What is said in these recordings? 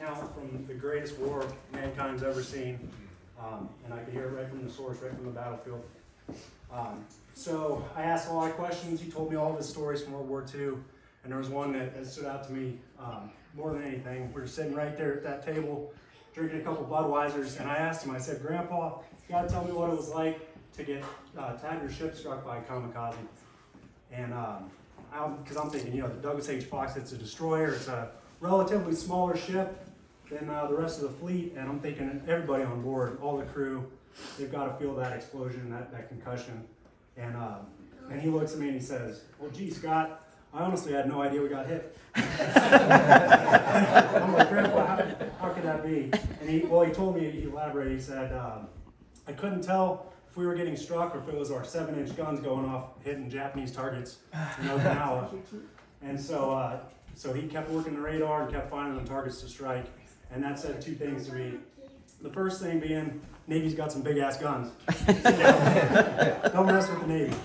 account from the greatest war mankind's ever seen, and I could hear it right from the source, right from the battlefield. So I asked a lot of questions. He told me all of his stories from World War II, and there was one that stood out to me more than anything. We were sitting right there at that table, drinking a couple Budweisers, and I asked him, I said, Grandpa, you gotta tell me what it was like to have your ship struck by a kamikaze. And because I'm thinking, the Douglas H. Fox, it's a destroyer, it's a relatively smaller ship than the rest of the fleet, and I'm thinking everybody on board, all the crew, they've got to feel that explosion, that concussion. And he looks at me and he says, well, gee, Scott, I honestly had no idea we got hit. I'm like, Grandpa, how could that be? And he told me, he elaborated, he said, I couldn't tell if we were getting struck or if it was our 7-inch guns going off, hitting Japanese targets in Okinawa. And so he kept working the radar and kept finding the targets to strike. And that said two things to me. The first thing being, Navy's got some big ass guns. Don't mess with the Navy.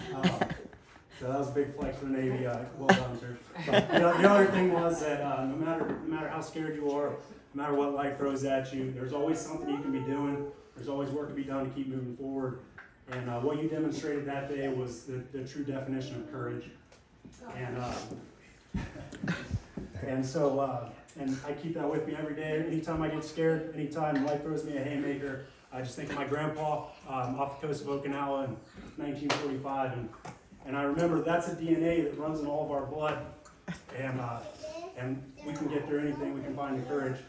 So that was a big flex for the Navy. Well done, sir. But the other thing was that no matter how scared you are, no matter what life throws at you, there's always something you can be doing. There's always work to be done to keep moving forward. And what you demonstrated that day was the true definition of courage. And I keep that with me every day. Anytime I get scared, anytime life throws me a haymaker, I just think of my grandpa off the coast of Okinawa in 1945. And I remember that's a DNA that runs in all of our blood. And we can get through anything, we can find the courage.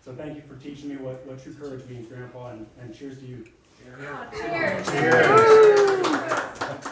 So thank you for teaching me what true courage means, Grandpa, and cheers to you. Cheers. Cheers.